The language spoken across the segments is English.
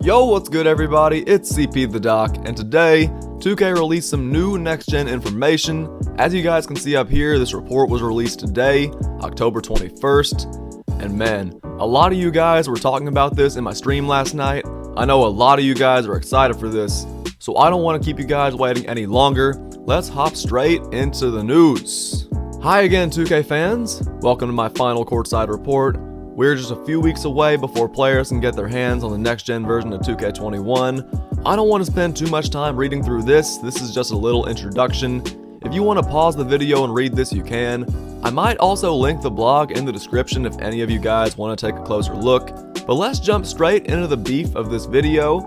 Yo, what's good everybody? It's CP the Doc, and today, 2K released some new next-gen information. As you guys can see up here, this report was released today, October 21st. And man, a lot of you guys were talking about this in my stream last night. I know a lot of you guys are excited for this, so I don't want to keep you guys waiting any longer. Let's hop straight into the news. Hi again, 2K fans. Welcome to my final courtside report. We're just a few weeks away before players can get their hands on the next-gen version of 2K21. I don't want to spend too much time reading through this. This is just a little introduction. If you want to pause the video and read this, you can. I might also link the blog in the description if any of you guys want to take a closer look. But let's jump straight into the beef of this video.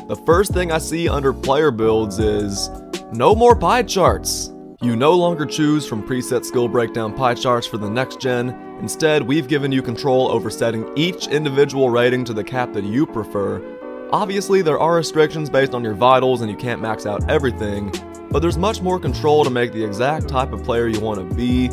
The first thing I see under player builds is no more pie charts. You no longer choose from preset skill breakdown pie charts for the next gen. Instead, we've given you control over setting each individual rating to the cap that you prefer. Obviously, there are restrictions based on your vitals and you can't max out everything, but there's much more control to make the exact type of player you want to be.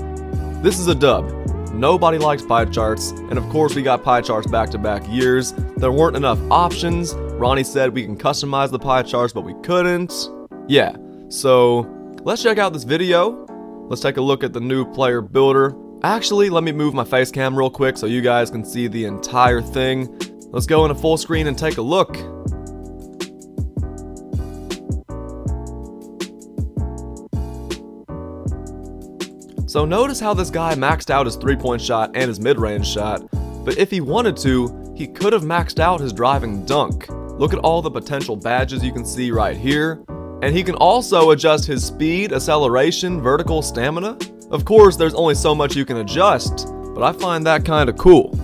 This is a dub. Nobody likes pie charts, and of course we got pie charts back-to-back years. There weren't enough options. Ronnie said we can customize the pie charts, but we couldn't. Yeah, so let's check out this video. Let's take a look at the new player builder. Actually, let me move my face cam real quick so you guys can see the entire thing. Let's go into full screen and take a look. So notice how this guy maxed out his three-point shot and his mid-range shot, but if he wanted to, he could have maxed out his driving dunk. Look at all the potential badges you can see right here. And he can also adjust his speed, acceleration, vertical, stamina. Of course, there's only so much you can adjust, but I find that kinda cool.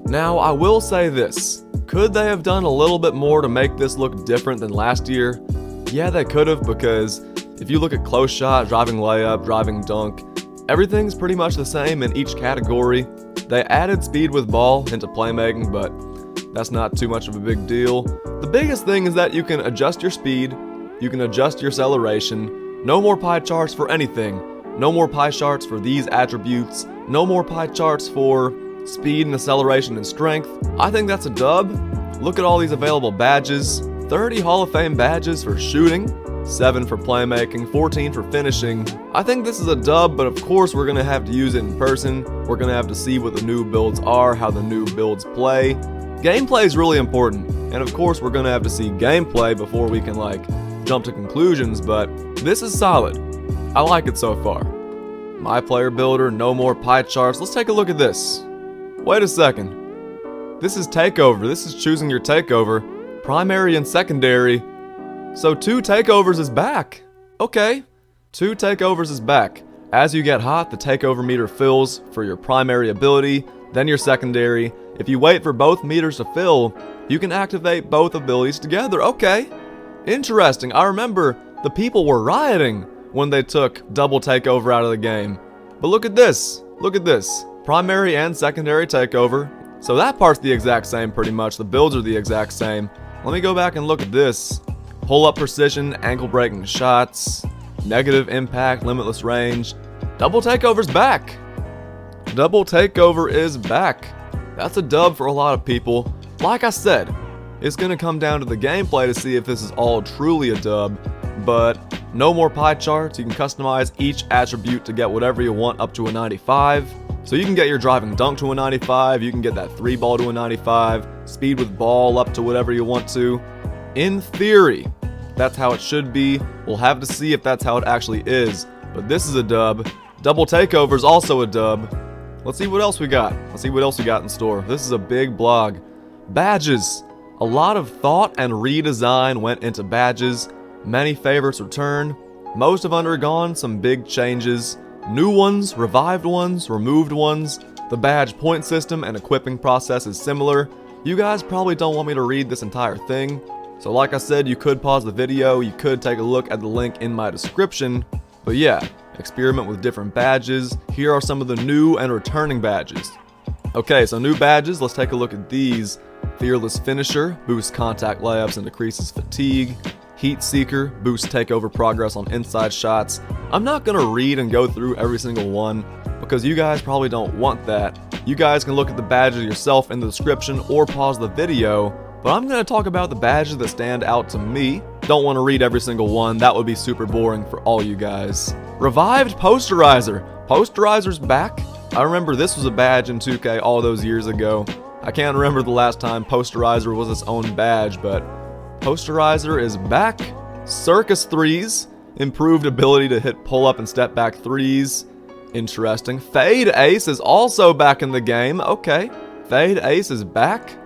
Now, I will say this. Could they have done a little bit more to make this look different than last year? Yeah, they could have, because if you look at close shot, driving layup, driving dunk, everything's pretty much the same in each category. They added speed with ball into playmaking, but that's not too much of a big deal. The biggest thing is that you can adjust your speed, you can adjust your acceleration. No more pie charts for anything. No more pie charts for these attributes. No more pie charts for speed and acceleration and strength. I think that's a dub. Look at all these available badges. 30 Hall of Fame badges for shooting, 7 for playmaking, 14 for finishing. I think this is a dub, but of course we're gonna have to use it in person. We're gonna have to see what the new builds are, how the new builds play. Gameplay is really important, and of course we're gonna have to see gameplay before we can jump to conclusions, but this is solid. I like it so far. My player builder, no more pie charts. Let's take a look at this. Wait a second. This is Takeover. This is choosing your Takeover. Primary and secondary. So 2 Takeovers is back. Okay. 2 Takeovers is back. As you get hot, the Takeover meter fills for your primary ability, then your secondary. If you wait for both meters to fill, you can activate both abilities together. Okay. Interesting. I remember the people were rioting when they took double takeover out of the game. But look at this. Look at this. Primary and secondary takeover. So that part's the exact same pretty much. The builds are the exact same. Let me go back and look at this. Pull-up precision, ankle-breaking shots, negative impact, limitless range. Double takeover's back. Double takeover is back. That's a dub for a lot of people. Like I said, it's going to come down to the gameplay to see if this is all truly a dub, but no more pie charts. You can customize each attribute to get whatever you want up to a 95. So you can get your driving dunk to a 95, you can get that 3-ball to a 95, speed with ball up to whatever you want to. In theory, that's how it should be. We'll have to see if that's how it actually is, but this is a dub. Double takeover is also a dub. Let's see what else we got. Let's see what else we got in store. This is a big blog. Badges. A lot of thought and redesign went into badges. Many favorites return. Most have undergone some big changes. New ones, revived ones, removed ones. The badge point system and equipping process is similar. You guys probably don't want me to read this entire thing. So like I said, you could pause the video, you could take a look at the link in my description. But yeah, experiment with different badges. Here are some of the new and returning badges. Okay, so new badges, let's take a look at these. Fearless Finisher, boosts contact layups and decreases fatigue. Heat Seeker, boosts takeover progress on inside shots. I'm not gonna read and go through every single one because you guys probably don't want that. You guys can look at the badges yourself in the description or pause the video but I'm going to talk about the badges that stand out to me. Don't want to read every single one, that would be super boring for all you guys. Revived Posterizer. Posterizer's back. I remember this was a badge in 2K all those years ago. I can't remember the last time Posterizer was its own badge, but Posterizer is back. Circus threes. Improved ability to hit pull-up and step-back threes. Interesting. Fade Ace is also back in the game. Okay. Fade Ace is back.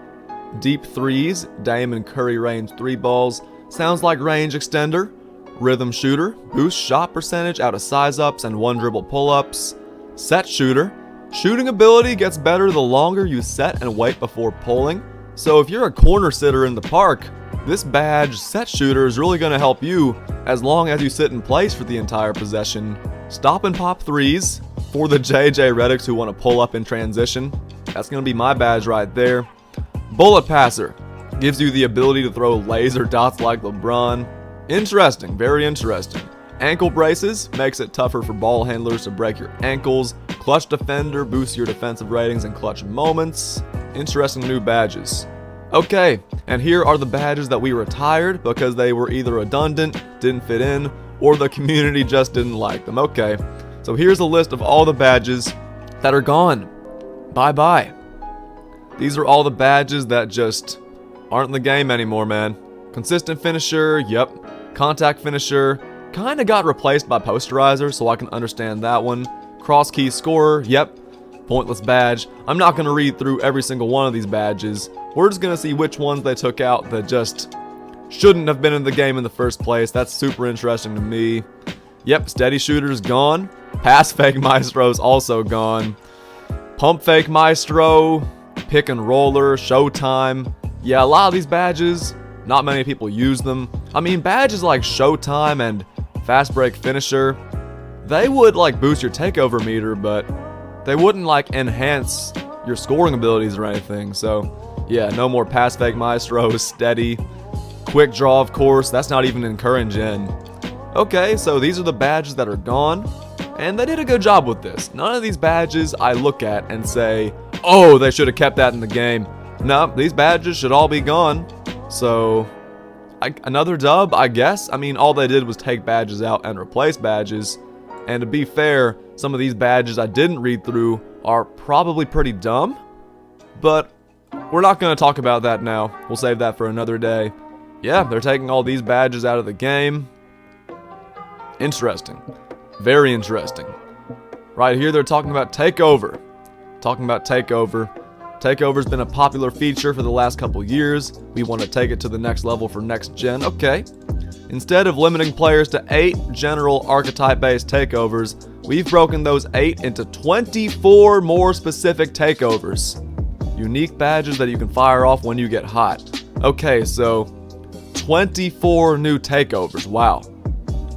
Deep threes. Dame and Curry range 3 balls. Sounds like range extender. Rhythm shooter. Boost shot percentage out of size-ups and 1 dribble pull-ups. Set shooter. Shooting ability gets better the longer you set and wait before pulling. So if you're a corner sitter in the park, this badge, Set Shooter, is really going to help you as long as you sit in place for the entire possession. Stop and pop threes for the JJ Redick's who want to pull up in transition. That's going to be my badge right there. Bullet Passer gives you the ability to throw laser dots like LeBron. Interesting, very interesting. Ankle Braces makes it tougher for ball handlers to break your ankles. Clutch Defender boosts your defensive ratings in clutch moments. Interesting new badges. Okay, and here are the badges that we retired because they were either redundant, didn't fit in, or the community just didn't like them. Okay, so here's a list of all the badges that are gone. Bye-bye. These are all the badges that just aren't in the game anymore, man. Consistent Finisher, yep. Contact Finisher, kinda got replaced by Posterizer, so I can understand that one. Cross Key Scorer, yep. Pointless badge. I'm not going to read through every single one of these badges. We're just going to see which ones they took out that just shouldn't have been in the game in the first place. That's super interesting to me. Yep, Steady Shooter's gone. Pass Fake Maestro's also gone. Pump Fake Maestro, Pick and Roller, Showtime. Yeah, a lot of these badges, not many people use them. I mean, badges like Showtime and Fast Break Finisher, they would like boost your takeover meter, but they wouldn't like enhance your scoring abilities or anything. So yeah, no more Pass Fake Maestro, Steady. Quick Draw, of course, that's not even in current gen. Okay, so these are the badges that are gone, and they did a good job with this. None of these badges I look at and say, oh, they should have kept that in the game. No, these badges should all be gone. So another dub, I guess. I mean, all they did was take badges out and replace badges. And to be fair, some of these badges I didn't read through are probably pretty dumb. But we're not going to talk about that now. We'll save that for another day. Yeah, they're taking all these badges out of the game. Interesting. Very interesting. Right here they're talking about Takeover. Takeover's been a popular feature for the last couple years. We want to take it to the next level for next gen. Okay. Instead of limiting players to 8 general archetype-based takeovers, we've broken those 8 into 24 more specific takeovers. Unique badges that you can fire off when you get hot. Okay, so 24 new takeovers. Wow.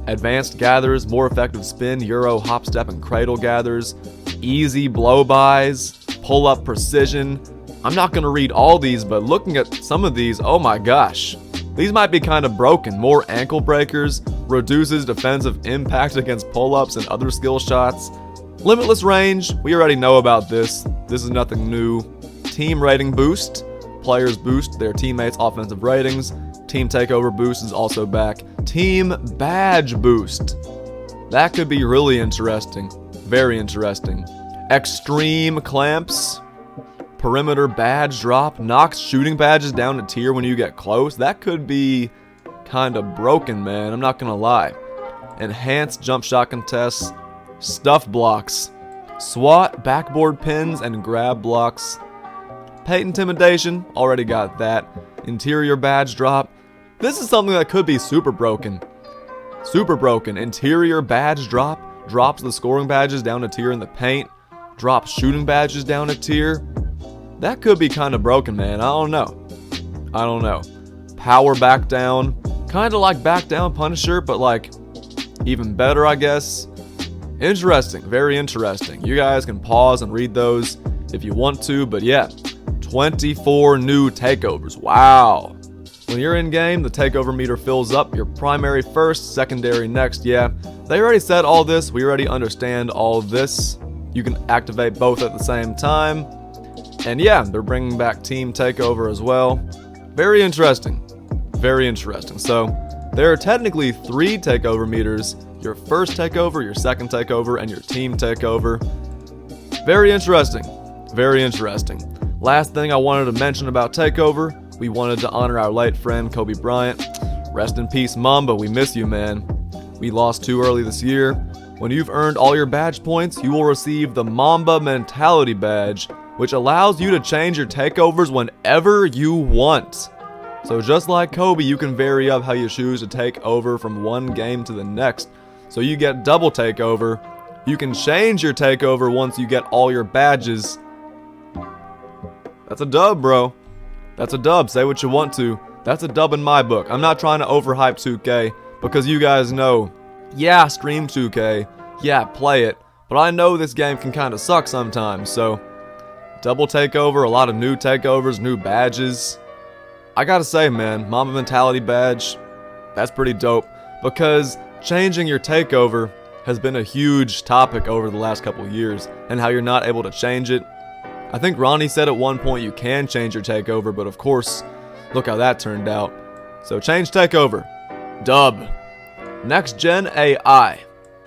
Advanced Gatherers, more effective spin, Euro, hop, step, and cradle gathers. Easy blow-bys, pull-up precision. I'm not going to read all these, but looking at some of these, oh my gosh. These might be kind of broken. More ankle breakers, reduces defensive impact against pull-ups and other skill shots. Limitless range, we already know about this. This is nothing new. Team rating boost. Players boost their teammates' offensive ratings. Team takeover boost is also back. Team badge boost. That could be really interesting. Very interesting. Extreme clamps. Perimeter badge drop. Knocks shooting badges down to tier when you get close. That could be kind of broken, man. I'm not going to lie. Enhanced jump shot contests. Stuff blocks. SWAT, backboard pins, and grab blocks. Paint intimidation. Already got that. Interior badge drop. This is something that could be super broken. Super broken. Interior badge drop. Drops the scoring badges down a tier in the paint. Drops shooting badges down a tier. That could be kind of broken, man. I don't know. Power back down. Kind of like back down Punisher, but like even better, I guess. Interesting. Very interesting. You guys can pause and read those if you want to, but yeah. 24 new takeovers. Wow. When you're in game, the takeover meter fills up. Your primary first, secondary next. Yeah, they already said all this. We already understand all this. You can activate both at the same time. And yeah, they're bringing back Team Takeover as well. Very interesting. Very interesting. So, there are technically 3 takeover meters. Your first takeover, your second takeover, and your team takeover. Very interesting. Very interesting. Last thing I wanted to mention about Takeover, we wanted to honor our late friend Kobe Bryant. Rest in peace, Mamba, we miss you, man. We lost too early this year. When you've earned all your badge points, you will receive the Mamba Mentality Badge, which allows you to change your takeovers whenever you want. So just like Kobe, you can vary up how you choose to take over from one game to the next. So you get double takeover. You can change your takeover once you get all your badges. That's a dub, bro. That's a dub. Say what you want to. That's a dub in my book. I'm not trying to overhype 2K because you guys know, yeah, stream 2K. Yeah, play it. But I know this game can kind of suck sometimes, so double takeover, a lot of new takeovers, new badges. I gotta say, man, Mamba Mentality Badge, that's pretty dope because changing your takeover has been a huge topic over the last couple years and how you're not able to change it. I think Ronnie said at one point you can change your takeover, but of course, look how that turned out. So change takeover. Dub. Next Gen AI.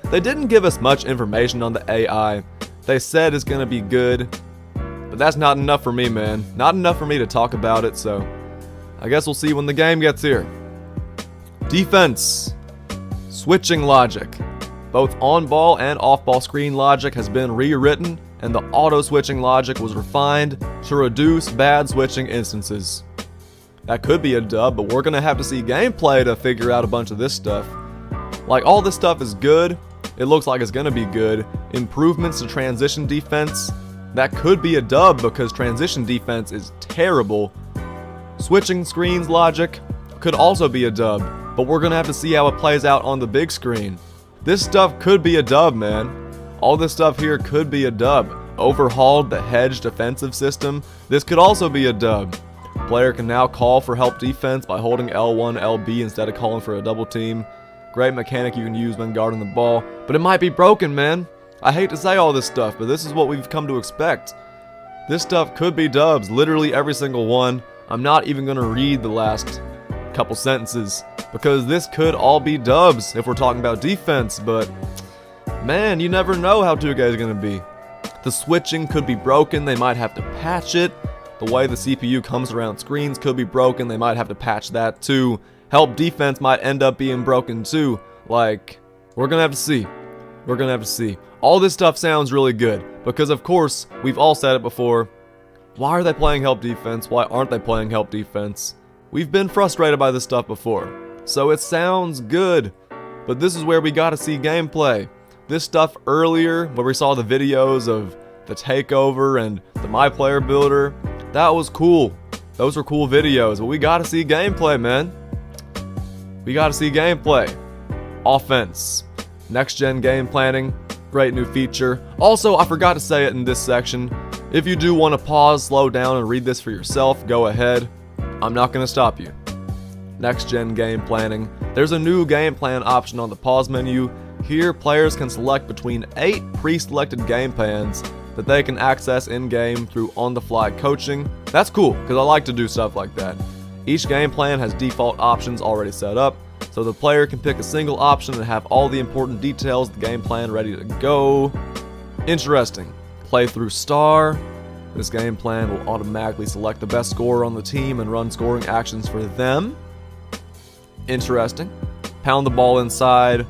They didn't give us much information on the AI. They said it's gonna be good, but that's not enough for me, man. Not enough for me to talk about it, so I guess we'll see when the game gets here. Defense. Switching logic. Both on-ball and off-ball screen logic has been rewritten, and the auto-switching logic was refined to reduce bad switching instances. That could be a dub, but we're gonna have to see gameplay to figure out a bunch of this stuff. Like, all this stuff is good. It looks like it's gonna be good. Improvements to transition defense. That could be a dub because transition defense is terrible. Switching screens logic could also be a dub, but we're gonna have to see how it plays out on the big screen. This stuff could be a dub, man. All this stuff here could be a dub. Overhauled the hedge defensive system. This could also be a dub. Player can now call for help defense by holding L1, LB instead of calling for a double team. Great mechanic you can use when guarding the ball, but it might be broken, man. I hate to say all this stuff, but this is what we've come to expect. This stuff could be dubs, literally every single one. I'm not even gonna read the last couple sentences because this could all be dubs if we're talking about defense, but man, you never know how 2K is gonna be. The switching could be broken, they might have to patch it. The way the CPU comes around screens could be broken, they might have to patch that too. Help defense might end up being broken too. Like, we're gonna have to see. We're gonna have to see. All this stuff sounds really good because of course, we've all said it before. Why are they playing help defense? Why aren't they playing help defense? We've been frustrated by this stuff before. So it sounds good, but this is where we gotta see gameplay. This stuff earlier, where we saw the videos of the Takeover and the My Player Builder, that was cool. Those were cool videos, but we gotta see gameplay, man. We gotta see gameplay. Offense. Next gen game planning. Great new feature. Also, I forgot to say it in this section. If you do want to pause, slow down, and read this for yourself, go ahead. I'm not gonna stop you. Next gen game planning. There's a new game plan option on the pause menu. Here, players can select between 8 pre-selected game plans that they can access in-game through on-the-fly coaching. That's cool, because I like to do stuff like that. Each game plan has default options already set up, so the player can pick a single option and have all the important details of the game plan ready to go. Interesting. Playthrough star. This game plan will automatically select the best scorer on the team and run scoring actions for them. Interesting. Pound the ball inside.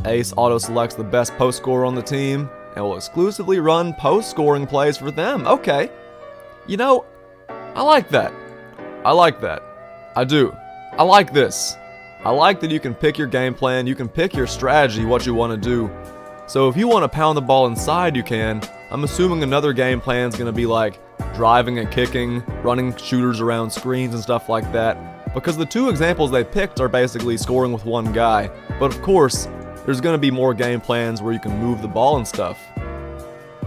Ace auto-selects the best post scorer on the team and will exclusively run post-scoring plays for them. Okay. You know, I like that. I like that. I do. I like this. I like that you can pick your game plan, you can pick your strategy, what you want to do. So if you want to pound the ball inside, you can. I'm assuming another game plan is going to be like driving and kicking, running shooters around screens and stuff like that. Because the 2 examples they picked are basically scoring with one guy. But of course, there's going to be more game plans where you can move the ball and stuff.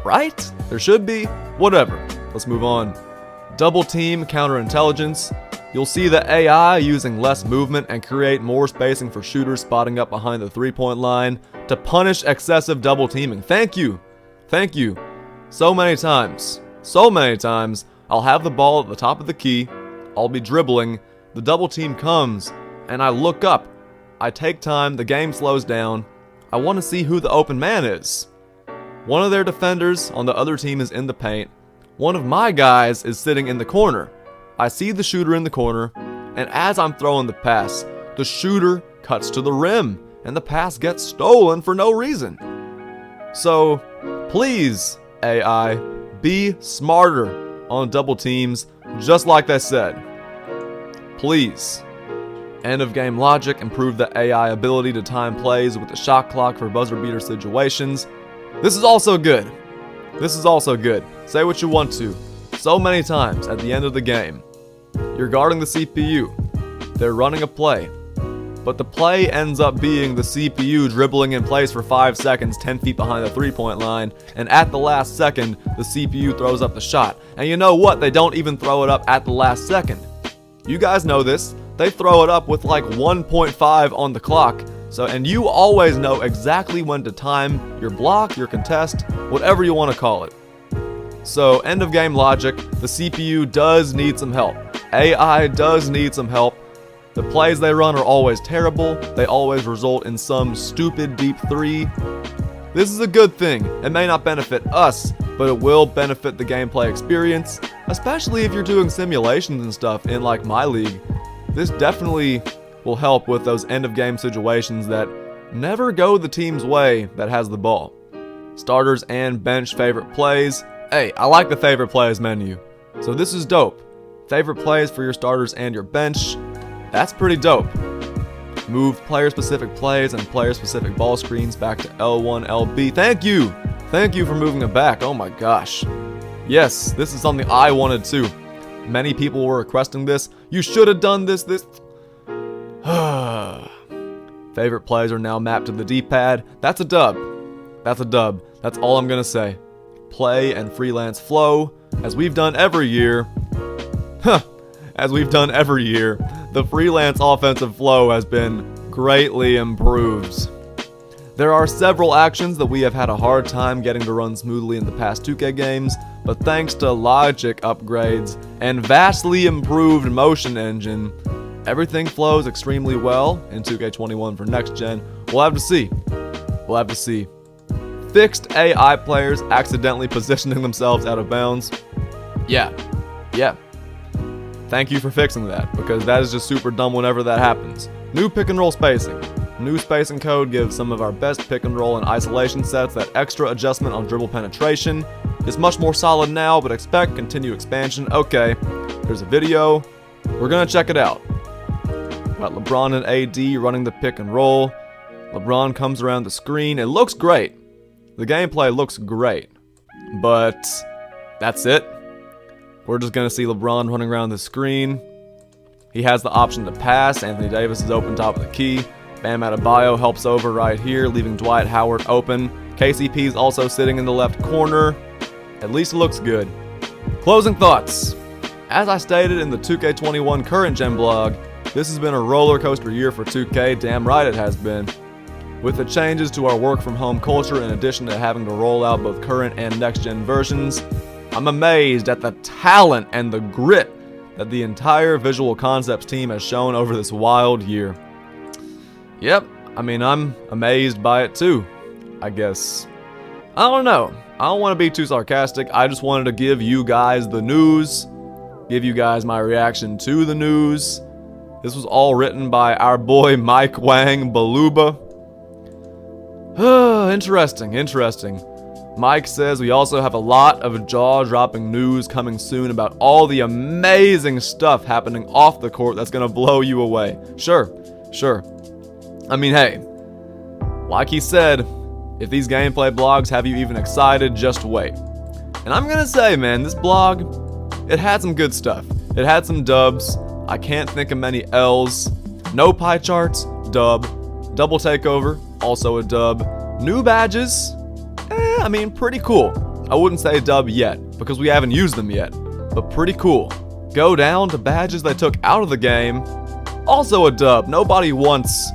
Right? There should be. Whatever. Let's move on. Double team counterintelligence. You'll see the AI using less movement and create more spacing for shooters spotting up behind the 3-point line to punish excessive double teaming. Thank you. Thank you. So many times, I'll have the ball at the top of the key, I'll be dribbling, The double team comes, and I look up. I take time, the game slows down. I want to see who the open man is. One of their defenders on the other team is in the paint. One of my guys is sitting in the corner. I see the shooter in the corner, and as I'm throwing the pass, the shooter cuts to the rim, and the pass gets stolen for no reason. So, please, AI, be smarter on double teams, just like they said. Please. End of game logic, improve the AI ability to time plays with the shot clock for buzzer beater situations. This is also good. This is also good. Say what you want to. So many times at the end of the game, you're guarding the CPU. They're running a play. But the play ends up being the CPU dribbling in place for 5 seconds 10 feet behind the 3-point line, and at the last second, the CPU throws up the shot. And you know what? They don't even throw it up at the last second. You guys know this. They throw it up with like 1.5 on the clock. And you always know exactly when to time your block, your contest, whatever you want to call it. So, end of game logic, the CPU does need some help. AI does need some help. The plays they run are always terrible. They always result in some stupid deep three. This is a good thing. It may not benefit us, but it will benefit the gameplay experience, especially if you're doing simulations and stuff in like my league. This definitely will help with those end of game situations that never go the team's way that has the ball. Starters and bench favorite plays. Hey, I like the favorite plays menu. So this is dope. Favorite plays for your starters and your bench. That's pretty dope. Move player-specific plays and player-specific ball screens back to L1, LB. Thank you! Thank you for moving it back. Oh my gosh. Yes, this is something I wanted too. Many people were requesting this. You should have done this. Favorite plays are now mapped to the D-pad. That's a dub. That's a dub. That's all I'm gonna say. Play and freelance flow, as we've done every year. As we've done every year, the freelance offensive flow has been greatly improved. There are several actions that we have had a hard time getting to run smoothly in the past 2K games, but thanks to logic upgrades and vastly improved motion engine, everything flows extremely well in 2K21 for next gen. We'll have to see. We'll have to see. Fixed AI players accidentally positioning themselves out of bounds. Yeah. Thank you for fixing that, because that is just super dumb whenever that happens. New pick and roll spacing. New spacing code gives some of our best pick and roll and isolation sets that extra adjustment on dribble penetration. It's much more solid now, but expect continued expansion. Okay, there's a video. We're gonna check it out. Got LeBron and AD running the pick and roll. LeBron comes around the screen. It looks great. The gameplay looks great. But that's it. We're just gonna see LeBron running around the screen. He has the option to pass. Anthony Davis is open top of the key. Bam Adebayo helps over right here, leaving Dwight Howard open. KCP is also sitting in the left corner. At least it looks good. Closing thoughts. As I stated in the 2K21 current gen blog, this has been a roller coaster year for 2K, damn right it has been. With the changes to our work from home culture in addition to having to roll out both current and next gen versions, I'm amazed at the talent and the grit that the entire Visual Concepts team has shown over this wild year. Yep, I mean, I'm amazed by it too, I guess. I don't know. I don't want to be too sarcastic. I just wanted to give you guys the news, give you guys my reaction to the news. This was all written by our boy Mike Wang Baluba. Interesting. Mike says we also have a lot of jaw-dropping news coming soon about all the amazing stuff happening off the court that's gonna blow you away. Sure. I mean, hey, like he said, if these gameplay blogs have you even excited, just wait. And I'm gonna say, man, this blog, it had some good stuff. It had some dubs. I can't think of many L's. No pie charts, dub. Double takeover, also a dub. New badges, I mean, pretty cool. I wouldn't say dub yet, because we haven't used them yet, but pretty cool. Go down to badges they took out of the game, also a dub. Nobody wants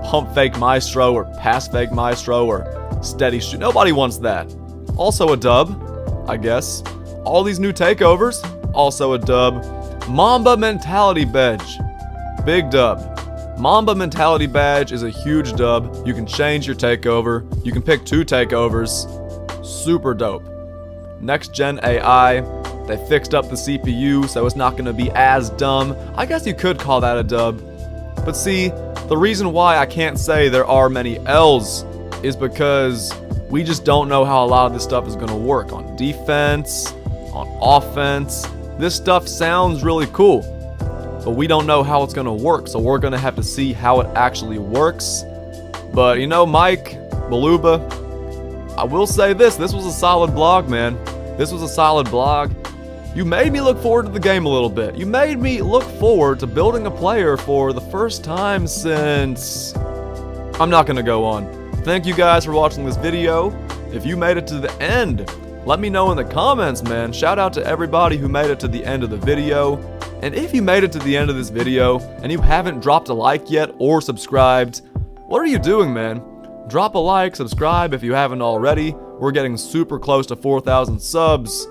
pump fake maestro or pass fake maestro or steady shoot. Nobody wants that. Also a dub, I guess. All these new takeovers, also a dub. Mamba mentality badge, big dub. Mamba Mentality Badge is a huge dub. You can change your takeover. You can pick 2 takeovers. Super dope. Next gen AI. They fixed up the CPU, so it's not going to be as dumb. I guess you could call that a dub. But see, the reason why I can't say there are many L's is because we just don't know how a lot of this stuff is going to work on defense, on offense. This stuff sounds really cool, but we don't know how it's going to work, so we're going to have to see how it actually works. But you know, Mike, Baluba, I will say this was a solid blog, man. This was a solid blog. You made me look forward to the game a little bit. You made me look forward to building a player for the first time since... I'm not going to go on. Thank you guys for watching this video. If you made it to the end, let me know in the comments, man. Shout out to everybody who made it to the end of the video. And if you made it to the end of this video and you haven't dropped a like yet or subscribed, what are you doing, man? Drop a like, subscribe if you haven't already. We're getting super close to 4,000 subs.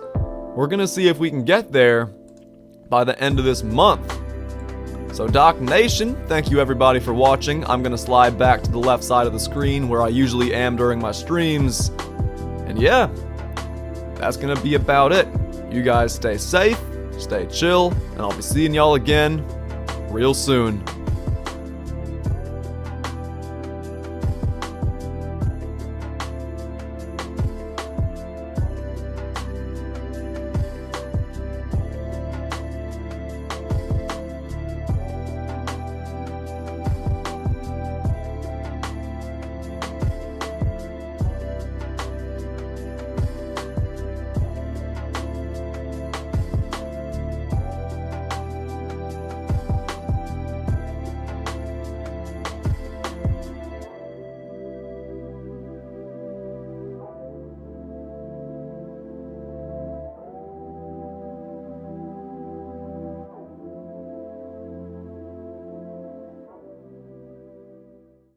We're gonna see if we can get there by the end of this month. So Doc Nation, thank you everybody for watching. I'm gonna slide back to the left side of the screen where I usually am during my streams. And yeah, that's gonna be about it. You guys stay safe, stay chill, and I'll be seeing y'all again real soon.